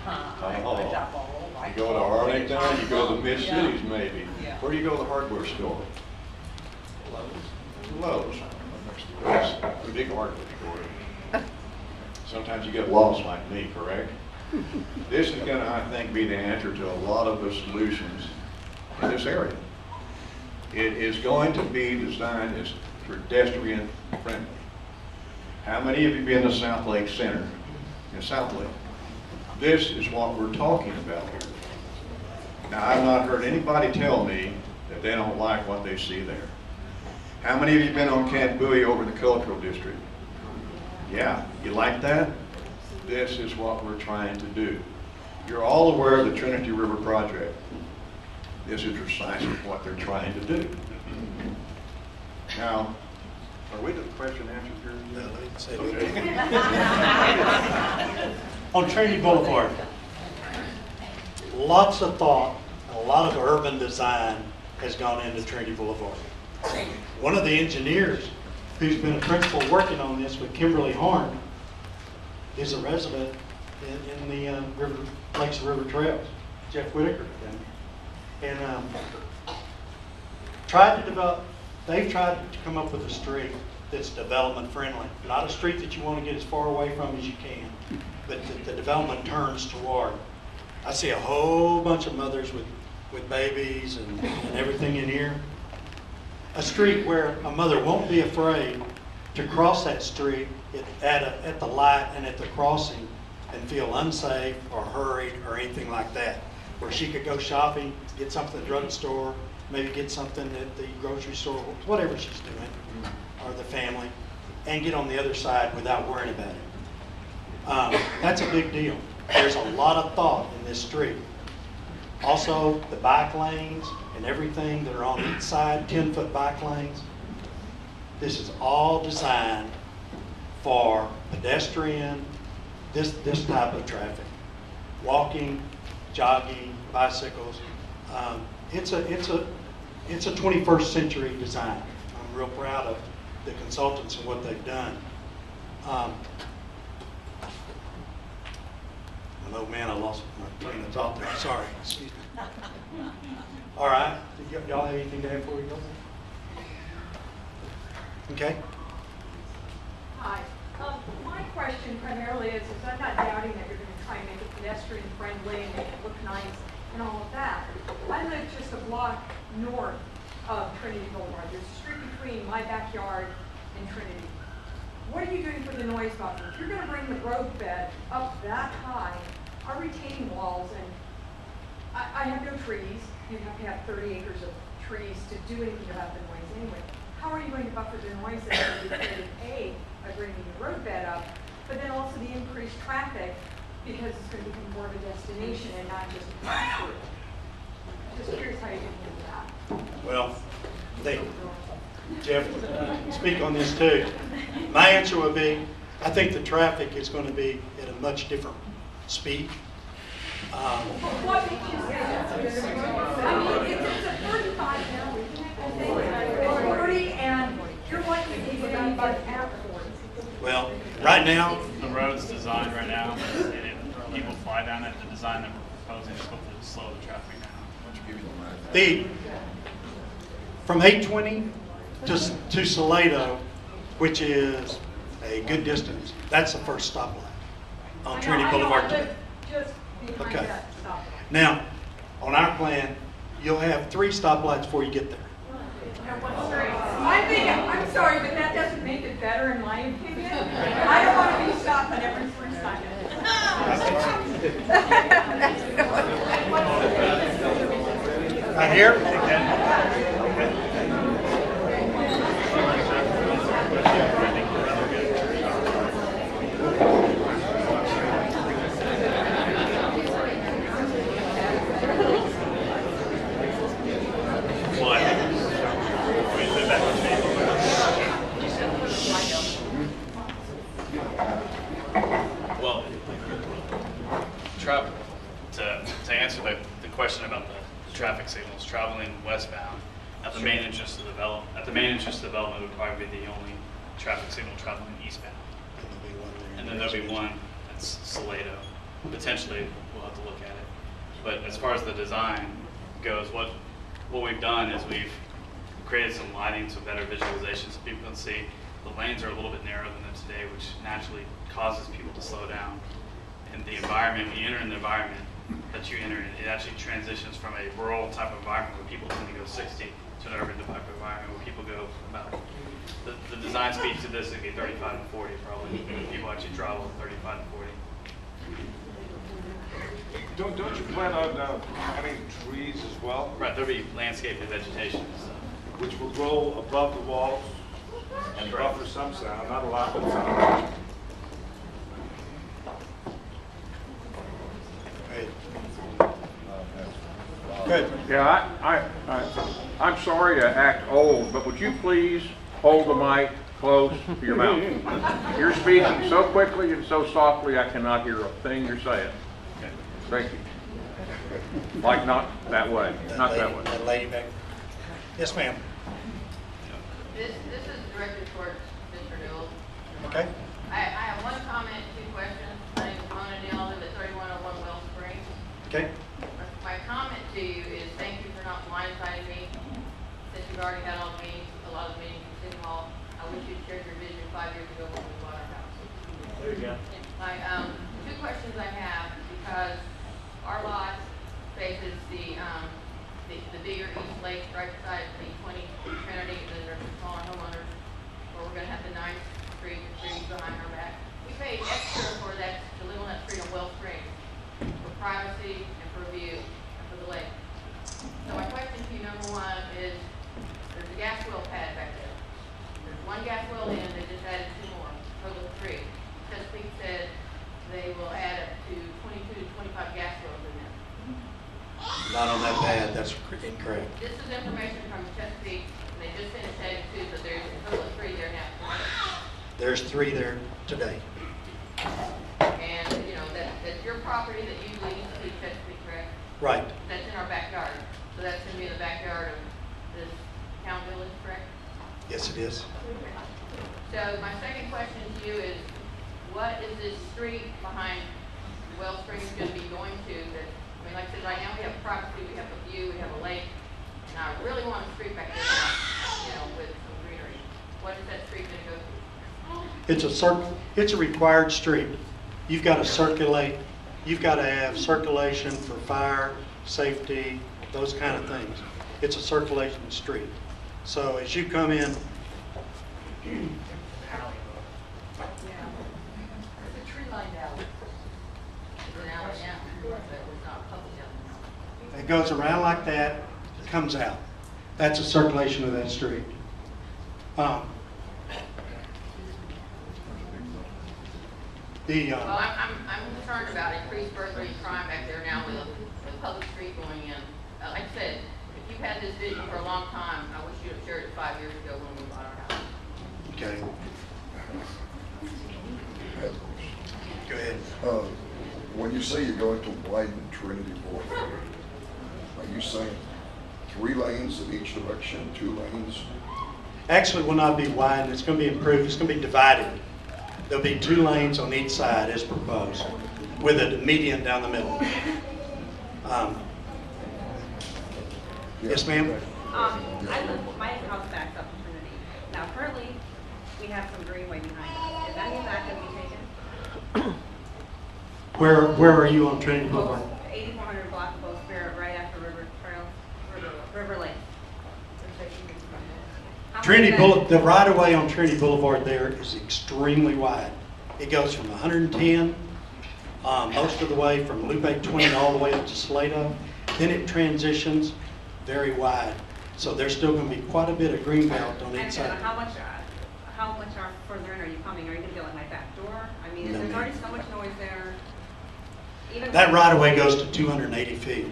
I Oh. shop all over. You go to Arlington, you go to the mid-cities maybe. Yeah. Where do you go to the hardware store? Lowe's. That's a big hardware store. Sometimes you get lost like me, correct? This is going to, I think, be the answer to a lot of the solutions in this area. It is going to be designed as pedestrian friendly. How many of you been to South Lake Center in South Lake? This is what we're talking about here. Now, I've not heard anybody tell me that they don't like what they see there. How many of you been on Camp Bowie over in the Cultural District? Yeah, you like that? This is what we're trying to do. You're all aware of the Trinity River Project. This is precisely what they're trying to do. Now, are we to the question and answer period? Okay. On Trinity Boulevard, lots of thought, a lot of urban design has gone into Trinity Boulevard. One of the engineers who's been a principal working on this with Kimberly Horn is a resident in the Lakes River Trails, Jeff Whitaker. And they've tried to come up with a street that's development friendly. Not a street that you want to get as far away from as you can, but the development turns toward. I see a whole bunch of mothers with babies and everything in here. A street where a mother won't be afraid to cross that street at the light and at the crossing and feel unsafe or hurried or anything like that. Where she could go shopping, get something at the drugstore, maybe get something at the grocery store, whatever she's doing, or the family, and get on the other side without worrying about it. That's a big deal. There's a lot of thought in this street. Also, the bike lanes and everything that are on each side, 10-foot bike lanes. This is all designed for pedestrian, this type of traffic. Walking, jogging, bicycles. It's a 21st century design. I'm real proud of the consultants and what they've done. Oh man, I lost my train of thought there. Sorry. Excuse me. All right. Y'all have anything to add before we go? Okay. Hi. My question primarily is I'm not doubting that you're going to try and make it pedestrian friendly and make it look nice and all of that. I live just a block north of Trinity Boulevard. There's a street between my backyard and Trinity. What are you doing for the noise buffer? If you're going to bring the road bed up that high, our retaining walls, and I have no trees. You have to have 30 acres of trees to do anything about the noise anyway. How how are you going to buffer the noise that's going to be created, A, by bringing the roadbed up, but then also the increased traffic because it's going to become more of a destination and not just a pass-through. Just curious how you can handle that. Well, Jeff, speak on this too. My answer would be, I think the traffic is going to be at a much different speed. What makes you say that? I mean, it's a 35 now, isn't it? I think it's 40, and you're wanting to be getting by at 40. Well, right now, The road's designed right now, and if people fly down it, the design that we're proposing is supposed to slow the traffic down. from 820 to Salado, which is a good distance, that's the first stoplight on Trinity Boulevard. Just behind Okay. that stop. Now, on our plan, you'll have 3 stoplights before you get there. I'm sorry, but that doesn't make it better in my opinion. I don't want to be stopping every 3 seconds. Right here? Well, to answer the question about the traffic signals traveling westbound at the main interest of development would probably be the only traffic signal traveling eastbound. And then there'll be one that's Salado. Potentially, we'll have to look at it. But as far as the design goes, what we've done is we've created some lighting, some better visualization so people can see. The lanes are a little bit narrower than them today, which naturally causes people to slow down. And the environment, when you enter in the environment that you enter in, it actually transitions from a rural type of environment where people tend to go 60 to an urban type of environment where people go about, the design speed to this would be 35 and 40 probably. People actually travel 35 and 40. Don't you plan on having trees as well, Right, there'll be landscape and vegetation and stuff. which will grow above the walls and buffer some sound, not a lot, but some. Good. Yeah, I'm sorry to act old, but would you please hold the mic close to your mouth? You're speaking so quickly and so softly, I cannot hear a thing you're saying. Thank you. Like not that way, not that way. That lady back. Yes, ma'am. This is directed towards Mr. Newell. Okay. I have one comment, 2 questions. My name is Mona Neal, I live at 3101 Wells Spring. Okay. My comment to you is thank you for not blindsiding me. Since you've already had all the meetings, a lot of the meetings in City Hall, I wish you'd shared your vision 5 years ago when we bought our house. There you go. My 2 questions I have, because our lot faces the bigger East Lake right beside the 20 Trinity, and then there's the smaller homeowners, where we're gonna have the 9th Street and trees behind our back. We paid extra for that, to live on that street on Wells Spring, for privacy and for view and for the lake. So my question to you, number 1, is there's a gas well pad back there. There's 1 gas well in, they just added 2 more, total of 3. Chesapeake said they will add up to 22 to 25 gas wells in there. Not on that pad, that's incorrect. This is information from Chesapeake, and they just finished adding 2, so there's a total of 3 there now. There's 3 there today. And, you know, that's your property that you lease to Chesapeake, correct? Right. That's in our backyard. So that's going to be in the backyard of this town village, correct? Yes, it is. So my second question to you is, what is this street behind Wells Springs going to be going to? That, I mean, like I said, right now we have privacy, we have a view, we have a lake, and I really want a street back there, you know, with some greenery. What is that street going to go to? It's a required street. You've got to circulate. You've got to have circulation for fire, safety, those kind of things. It's a circulation street. So as you come in, It's a tree-lined alley. It's an alley now, but it's not public alley. it goes around like that, comes out. That's a circulation of that street. Well, I'm concerned about increased burglary and crime back there now with a public street going in. Like I said, if you've had this vision for a long time, I wish you'd have shared it 5 years ago when we bought our house. Okay. Go ahead. When you say you're going to widen Trinity Blvd, are you saying 3 lanes in each direction, 2 lanes? Actually, will not be widened. It's going to be improved. It's going to be divided. There'll be 2 lanes on each side as proposed, with a median down the middle. Yes, ma'am? My house backs up to Trinity. Now, currently, we have some greenway behind us. Is any of that going to be taken? Where are you on Trinity Boulevard? 8400 block of Bow Spirit, right after River Lake. The right-of-way on Trinity Boulevard there is extremely wide. It goes from 110 most of the way from Loop 820 all the way up to Slato. Then it transitions very wide. So there's still going to be quite a bit of green belt on each side. How much further in are you coming? Are you going to go like my back door? I mean, No, there's already ma'am. so much noise there. That right-of-way goes to 280 feet.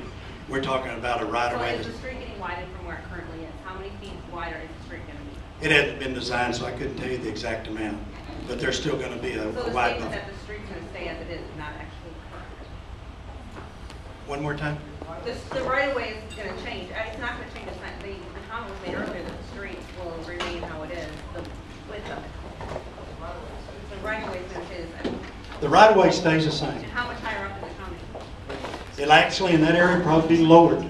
We're talking about a right-of-way. So is the street getting widened from where it currently is? How many feet wider is the street going to be? It hasn't been designed, so I couldn't tell you the exact amount. But there's still going to be a So the wide statement buffer. that the street's going to stay as it is not actually correct. One more time? The right-of-way is going to change. It's not going to change. The comment was made earlier that the street will remain how it is, the width of it. The right-of-way is going to stay the same. The right-of-way stays the same. And how much higher up is it coming? It'll actually, in that area, probably be lowered.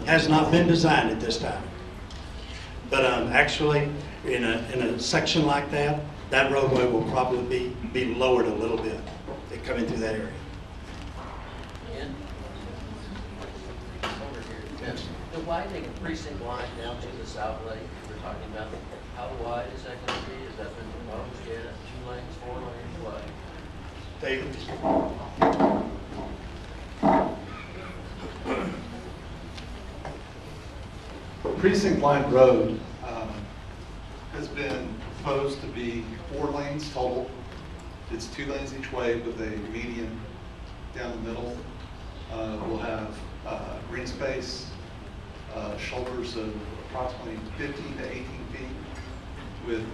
Has not been designed at this time. But actually, in a section like that, that roadway will probably be lowered a little bit, coming through that area. Yes. The widening of precinct line down to the south lake we're talking about, how wide is that going to be? Has that been proposed yet? 2 lanes, 4 lanes, what? David? Precinct Line Road has been proposed to be 4 lanes total. It's 2 lanes each way with a median down the middle. We'll have green space, shoulders of approximately 15 to 18 feet with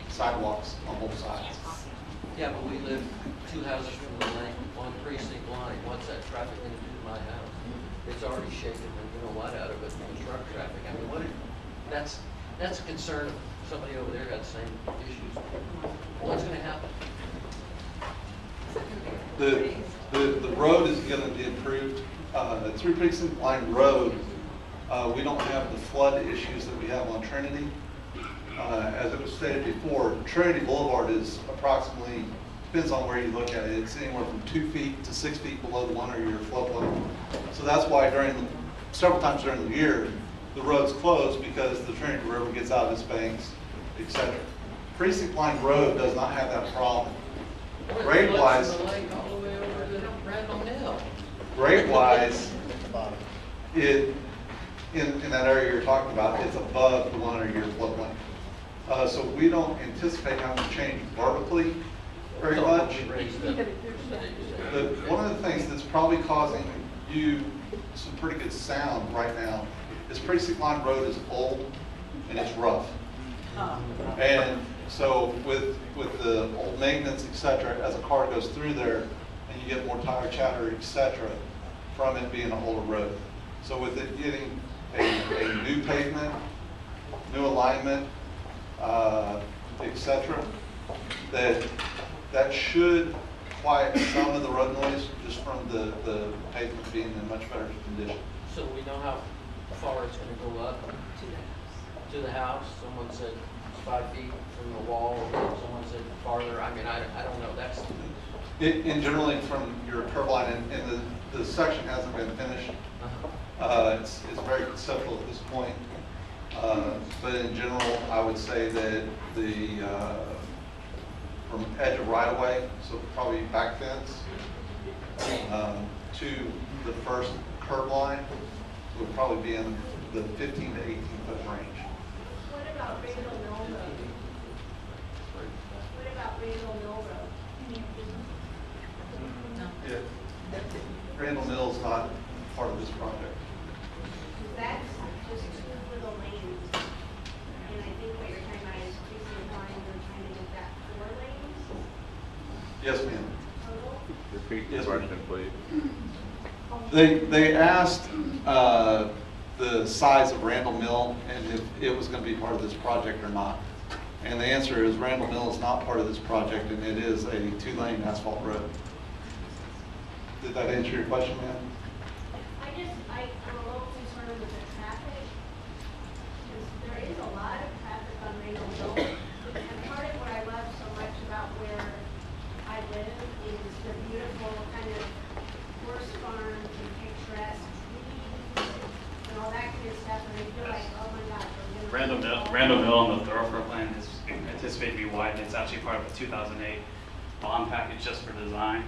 sidewalks on both sides. Yeah, but we live 2 houses from the lane on precinct line. What's that traffic going to do to my house? It's already shaking the light out of it from the truck traffic. I mean, that's a concern of somebody over there got the same issues. What's going to happen? The road is going to be improved. Through Precinct Line Road, we don't have the flood issues that we have on Trinity. As it was stated before, Trinity Blvd is approximately, depends on where you look at it, it's anywhere from 2 feet to 6 feet below the 100-year floodplain. So that's why several times during the year, the road's closed because the Trinity River gets out of its banks, etc. Precinct Line Road does not have that problem. Grade-wise, in that area you're talking about, it's above the 100-year floodplain. So we don't anticipate having to change vertically very much. But one of the things that's probably causing you some pretty good sound right now is Precinct Line Road is old and it's rough. And so with the old maintenance, etc., as a car goes through there, and you get more tire chatter, etc., from it being an older road. So with it getting a new pavement, new alignment, etc., that should quiet some of the road noise just from the pavement being in much better condition. So we know how far it's going to go up to the house. Someone said 5 feet from the wall. Someone said farther. I mean, I don't know. That's and generally from your curb line, and the section hasn't been finished. It's very conceptual at this point. But in general, I would say that from edge of right of way, so probably back fence, to the first curb line would probably be in the 15 to 18 foot range. What about Randall Mill Road? What about Randall Mill Road? Randall Mill is not part of this project. That's just two little lanes. And I think what you're talking about is precinct line, we're trying to get that 4 lanes Yes, ma'am. total. Repeat the Yes, question, please. They asked the size of Randall Mill and if it was going to be part of this project or not. And the answer is Randall Mill is not part of this project, and it is a 2-lane asphalt road. Did that answer your question, ma'am? I'm a little concerned with the traffic, because there is a lot of traffic on Randall Mill. And part of what I love so much about where I live is the beautiful kind of horse farms and picturesque trees and all that kind of stuff, and I feel like, oh my gosh, we're gonna. Randall Mill on the thoroughfare plan is anticipated to be widened. It's actually part of a 2008 bond package just for design.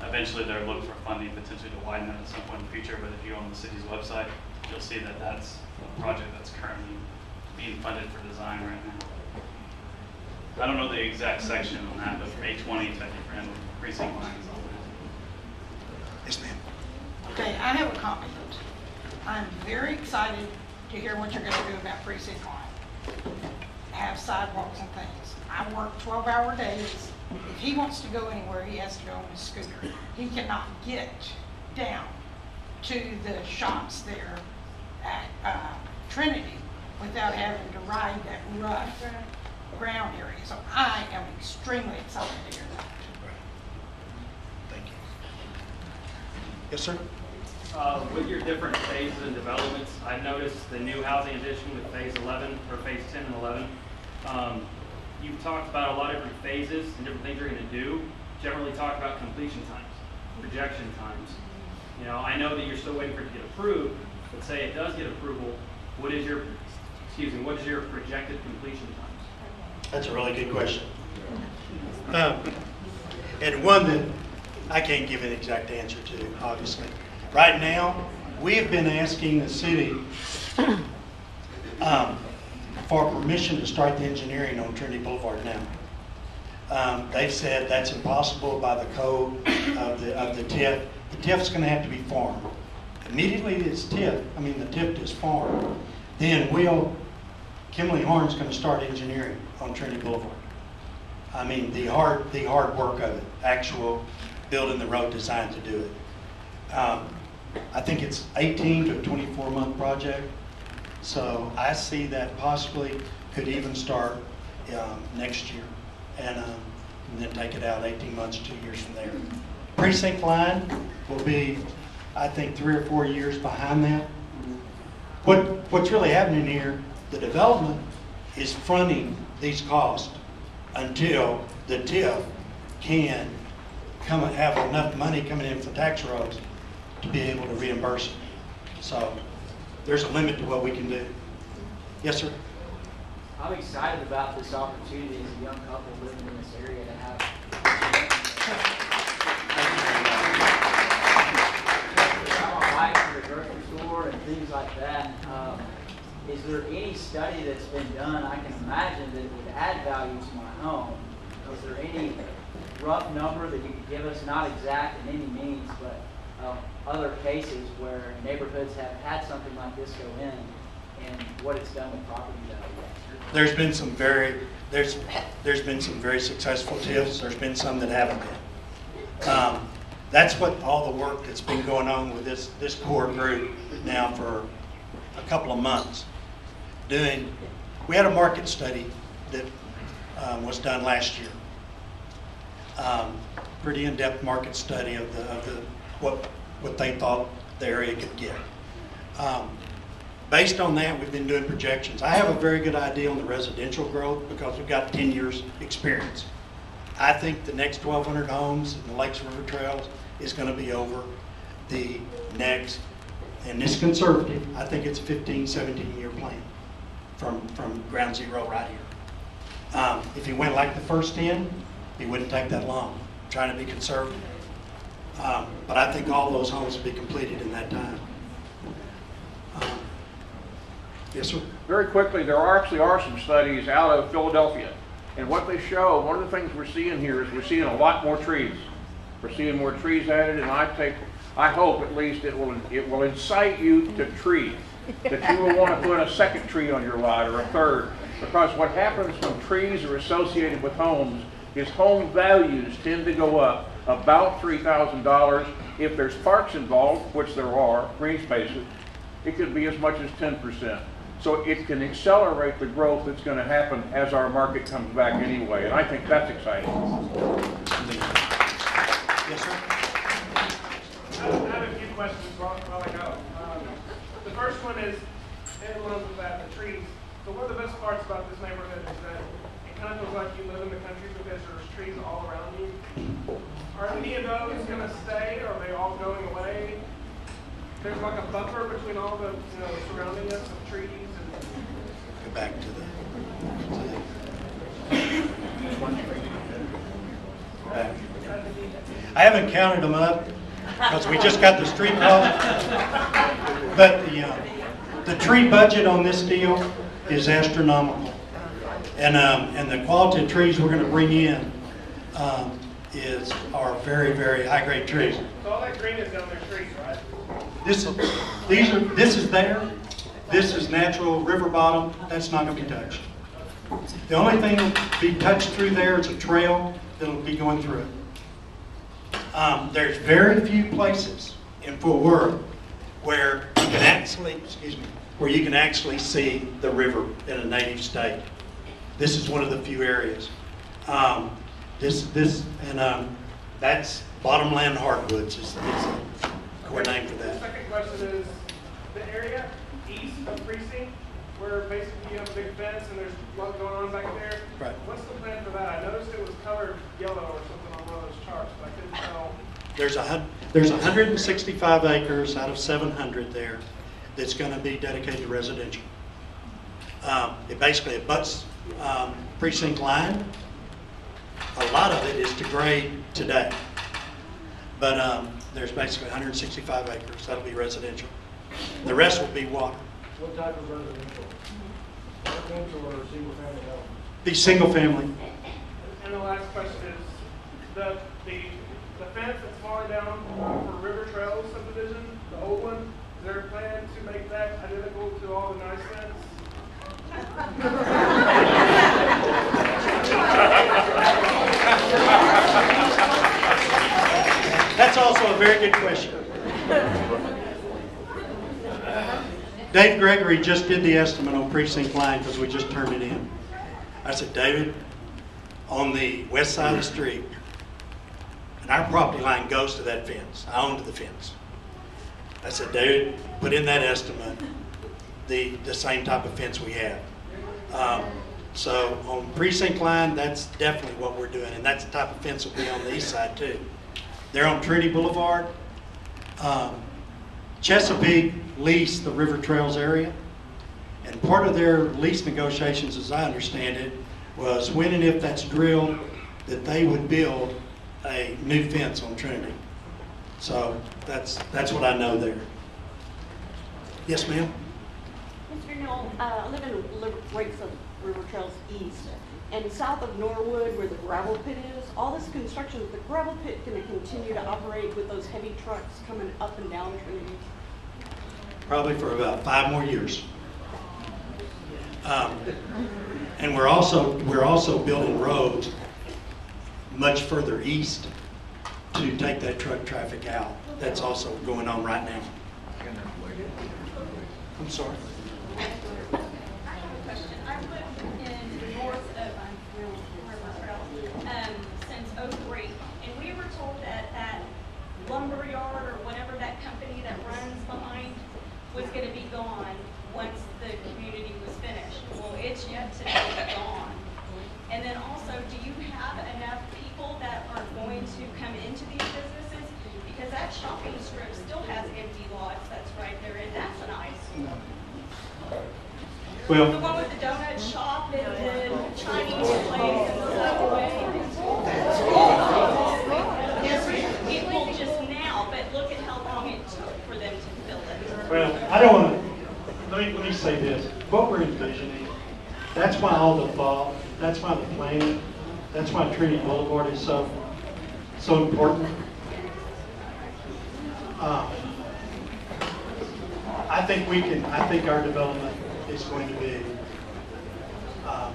Eventually, they're looking for funding potentially to widen that at some point in the future, but if you go on the city's website, you'll see that that's a project that's currently being funded for design right now. I don't know the exact section on that, but from 820 to Randall precinct lines on that. Yes, ma'am. Okay, I have a comment. I'm very excited to hear what you're going to do about precinct line. Have sidewalks and things. I work 12-hour days. If he wants to go anywhere, he has to go on his scooter. He cannot get down to the shops there at Trinity without having to ride that rough ground area. So I am extremely excited to hear that. Thank you. Yes, sir? With your different phases and developments, I've noticed the new housing addition with phase 11 or phase 10 and 11. You've talked about a lot of different phases and different things you're going to do. Generally talk about completion times, projection times. You know, I know that you're still waiting for it to get approved, but say it does get approval, what is your projected completion times? That's a really good question. And one that I can't give an exact answer to, obviously. Right now, we have been asking the city for permission to start the engineering on Trinity Blvd now. They've said that's impossible by the code of the TIF. The TIF's going to have to be farmed. Immediately it's TIF, the TIF is farmed. Then Kimberly Horn's going to start engineering on Trinity Blvd. The hard work of it, actual building the road design to do it. I think it's 18 to a 24-month project. So I see that possibly could even start next year and then take it out 18 months, 2 years from there. Precinct line will be, I think, 3 or 4 years behind that. What's really happening here, the development is fronting these costs until the TIF can have enough money coming in for tax rolls to be able to reimburse it. So there's a limit to what we can do. Yes, sir? I'm excited about this opportunity as a young couple living in this area to have my wife to the grocery store and things like that. Is there any study that's been done? I can imagine that it would add value to my home. Is there any rough number that you could give us, not exact in any means, but other cases where neighborhoods have had something like this go in and what it's done with property value? There's been some very successful TIFs. There's been some that haven't been. That's what all the work that's been going on with this core group now for a couple of months. We had a market study that was done last year. Pretty in-depth market study of what they thought the area could get. Based on that, we've been doing projections. I have a very good idea on the residential growth because we've got 10 years experience. I think the next 1,200 homes in the Lakes River Trails is going to be over the next, and this is conservative, I think it's a 15, 17-year plan from ground zero right here. If you went like the first 10, it wouldn't take that long. I'm trying to be conservative. But I think all those homes will be completed in that time. Yes, sir. Very quickly, there actually are some studies out of Philadelphia. And what they show, one of the things we're seeing here is we're seeing a lot more trees. We're seeing more trees added, and I hope at least it will incite you to tree. That you will want to put a second tree on your lot or a third. Because what happens when trees are associated with homes is home values tend to go up about $3,000. If there's parks involved, which there are, green spaces, it could be as much as 10%. So it can accelerate the growth that's going to happen as our market comes back anyway, and I think that's exciting. Yes, sir. I have a few questions while I go. The first one is, in line with that, the trees. So one of the best parts about this neighborhood is that it kind of feels like you live in the country because there's trees all around you. Are any of those going to stay, or are they all going away? There's like a buffer between all the surrounding us of trees. Go back to the. I haven't counted them up because we just got the street call. But the tree budget on this deal is astronomical, and the quality of trees we're going to bring in are very, very high grade trees. So all that green is down there trees, right? This is there. This is natural river bottom. That's not going to be touched. The only thing that'll be touched through there is a trail that'll be going through it. There's very few places in Fort Worth where you can actually see the river in a native state. This is one of the few areas. That's bottomland hardwoods is a core name for that. The second question is, the area east of Precinct, where basically you have a big fence and there's a lot going on back there. Right. What's the plan for that? I noticed it was colored yellow or something on one of those charts, but I couldn't tell. There's 165 acres out of 700 there that's going to be dedicated to residential. It basically abuts precinct line. A lot of it is to grade today, but there's basically 165 acres that'll be residential. The rest will be water. What type of residential? Residential or single family home? Be single family. And the last question is, the fence that's falling down for River Trails subdivision, the old one, is there a plan to make that identical to all the nice fence? That's also a very good question. Dave Gregory just did the estimate on precinct line because we just turned it in. I said, David, on the west side of the street, and our property line goes to that fence. I own the fence. I said, David, put in that estimate the same type of fence we have. So on precinct line, that's definitely what we're doing, and that's the type of fence will be on the east side too. They're on Trinity Blvd. Chesapeake leased the River Trails area, and part of their lease negotiations, as I understand it, was when and if that's drilled, that they would build a new fence on Trinity. So that's what I know there. Yes, ma'am. Mr. Newell, I live in Lakes of River Trails East, and south of Norwood, where the gravel pit is, all this construction, is the gravel pit going to continue to operate with those heavy trucks coming up and down Trinity? Probably for about 5 more years. And we're also building roads much further east to take that truck traffic out. That's also going on right now. I'm sorry. I have a question. I've lived in north of River Trail since '03, and we were told that that lumber yard or whatever that company that runs behind was going to be gone once the community was finished. Well, it's yet to be gone. And then also, do you have enough people that are going to come into these businesses? Because that shopping strip still has empty lots that's right there, and that's an eyesore. Well, the one with the donut shop and the Chinese place and the subway. It will just now, but look at how long it took for them to fill it. Well, I don't want to. Let me say this. that's why all the thought, that's why the planning, that's why Trinity Boulevard is so important. I think our development is going to be Now,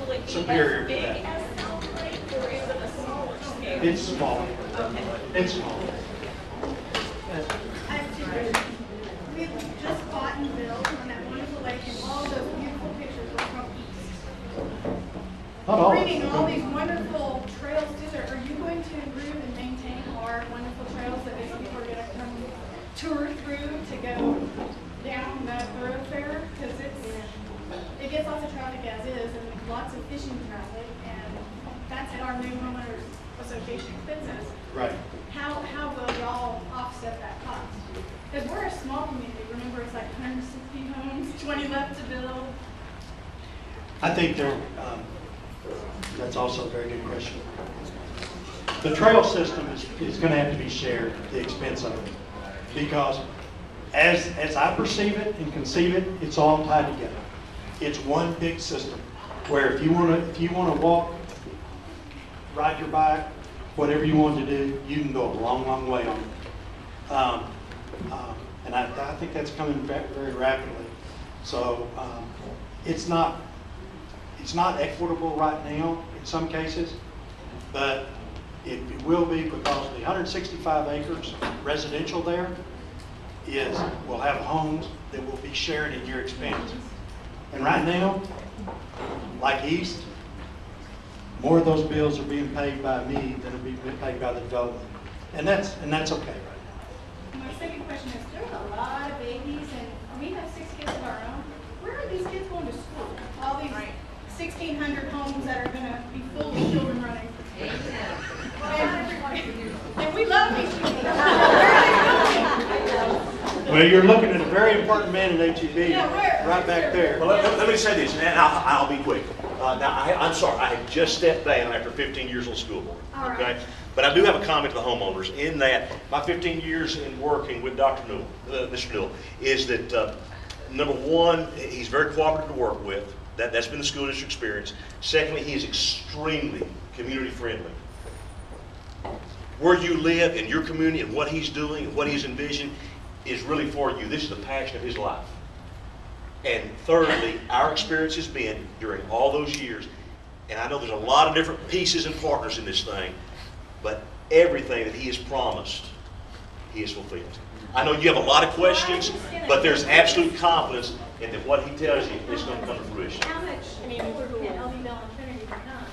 will it be superior as to big that. as South Lake, or is it a smaller scale? It's small. Okay. It's small. I have two questions. We just bought and built on that wonderful lake, and all those beautiful pictures were from East. Not all. Bringing all these wonderful trails to there, are you going to improve and maintain our wonderful trails that these people are going to come tour through to go down that thoroughfare? Because it gets lots of traffic as is, and lots of fishing traffic, and that's at our new homeowners association expenses. Right. How will y'all offset that cost? Because we're a small community. Remember, it's like 160 homes, 20 left to build. I think that's also a very good question. The trail system is going to have to be shared, the expense of it, because as I perceive it and conceive it, it's all tied together. It's one big system where if you want to walk, ride your bike, whatever you want to do, you can go a long, long way on it. And I think that's coming back very rapidly. So it's not equitable right now in some cases, but it will be, because the 165 acres residential there will have homes that will be shared at your expense. And right now, like East, more of those bills are being paid by me than are being paid by the development. And that's okay right now. My second question is, there's a lot of babies, and we have 6 kids of our own. Where are these kids going to school? All these 1,600 homes that are going to be full of children running. And we love these people. Where are they going? Well, you're looking at a very important man in HEB right back there. Well, let me say this, and I'll be quick. Now, I'm sorry, I had just stepped down after 15 years on the school board, okay? But I do have a comment to the homeowners in that my 15 years in working with Dr. Newell, Mr. Newell, is that number one, he's very cooperative to work with. That's been the school district experience. Secondly, he is extremely community friendly. Where you live in your community and what he's doing and what he's envisioned is really for you. This is the passion of his life. And thirdly, our experience has been during all those years, and I know there's a lot of different pieces and partners in this thing, but everything that he has promised, he has fulfilled. I know you have a lot of questions, but there's absolute confidence in that what he tells you is going to come to fruition. How much fuller can LD Bell and Trinity become?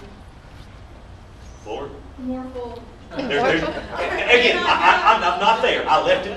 Fuller? More full. Again, I'm not there. I left it.